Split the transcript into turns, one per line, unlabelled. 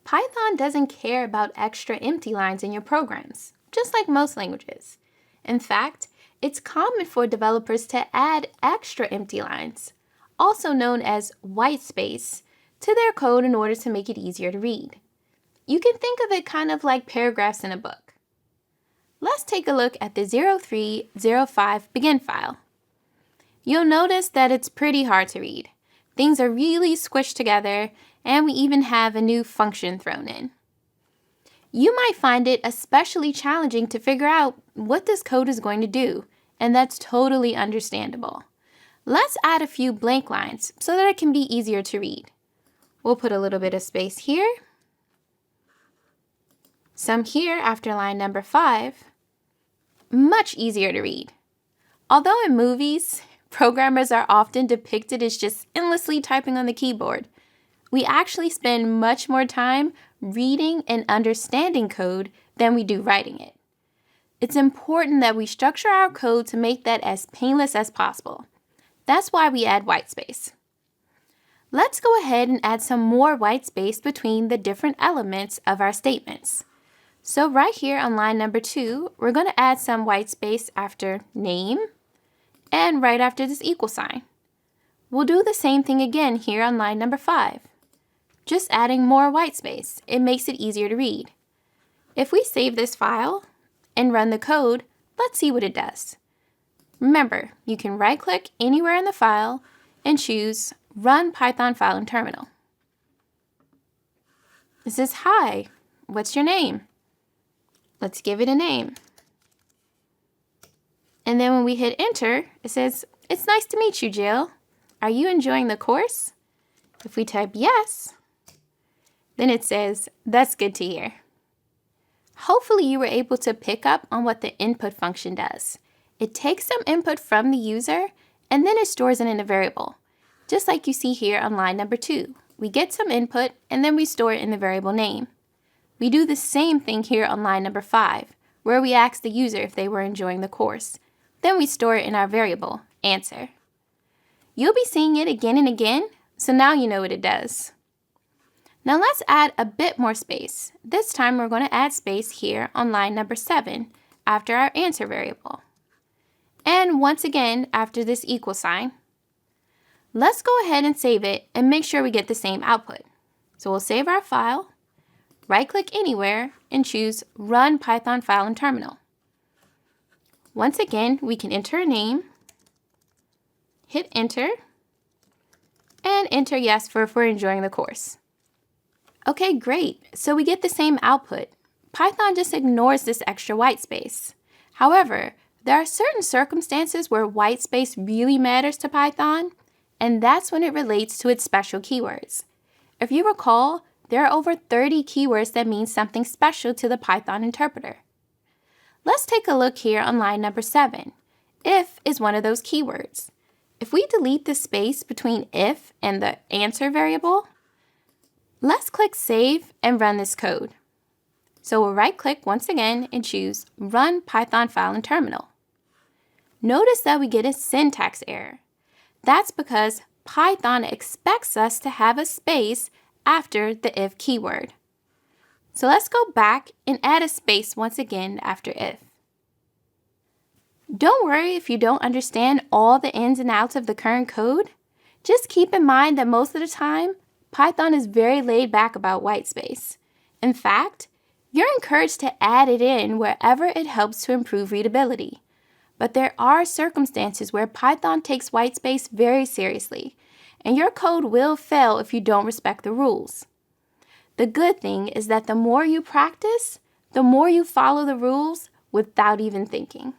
Python doesn't care about extra empty lines in your programs, just like most languages. In fact, it's common for developers to add extra empty lines, also known as whitespace, to their code in order to make it easier to read. You can think of it kind of like paragraphs in a book. Let's take a look at the 0305 begin file. You'll notice that it's pretty hard to read. Things are really squished together, and we even have a new function thrown in. You might find it especially challenging to figure out what this code is going to do, and that's totally understandable. Let's add a few blank lines so that it can be easier to read. We'll put a little bit of space here, some here after line number 5. Much easier to read. Although in movies, programmers are often depicted as just endlessly typing on the keyboard, we actually spend much more time reading and understanding code than we do writing it. It's important that we structure our code to make that as painless as possible. That's why we add whitespace. Let's go ahead and add some more whitespace between the different elements of our statements. So right here on line number 2, we're going to add some whitespace after name and right after this equal sign. We'll do the same thing again here on line number 5. Just adding more whitespace. It makes it easier to read. If we save this file and run the code, let's see what it does. Remember, you can right-click anywhere in the file and choose Run Python File in Terminal. It says, "Hi, what's your name?" Let's give it a name. And then when we hit enter, it says, "It's nice to meet you, Jill. Are you enjoying the course?" If we type yes, then it says, "That's good to hear." Hopefully you were able to pick up on what the input function does. It takes some input from the user and then it stores it in a variable. Just like you see here on line number 2. We get some input and then we store it in the variable name. We do the same thing here on line number 5, where we ask the user if they were enjoying the course. Then we store it in our variable, answer. You'll be seeing it again and again, so now you know what it does. Now let's add a bit more space. This time we're going to add space here on line number 7 after our answer variable. And once again after this equal sign. Let's go ahead and save it and make sure we get the same output. So we'll save our file, right-click anywhere, and choose Run Python File in Terminal. Once again, we can enter a name, hit enter, and enter yes for if we're enjoying the course. Okay, great. So we get the same output. Python just ignores this extra whitespace. However, there are certain circumstances where whitespace really matters to Python, and that's when it relates to its special keywords. If you recall, there are over 30 keywords that mean something special to the Python interpreter. Let's take a look here on line number 7. If is one of those keywords. If we delete the space between if and the answer variable, let's click Save and run this code. So we'll right-click once again and choose Run Python File in Terminal. Notice that we get a syntax error. That's because Python expects us to have a space after the if keyword. So let's go back and add a space once again after if. Don't worry if you don't understand all the ins and outs of the current code. Just keep in mind that most of the time, Python is very laid back about whitespace. In fact, you're encouraged to add it in wherever it helps to improve readability. But there are circumstances where Python takes whitespace very seriously, and your code will fail if you don't respect the rules. The good thing is that the more you practice, the more you follow the rules without even thinking.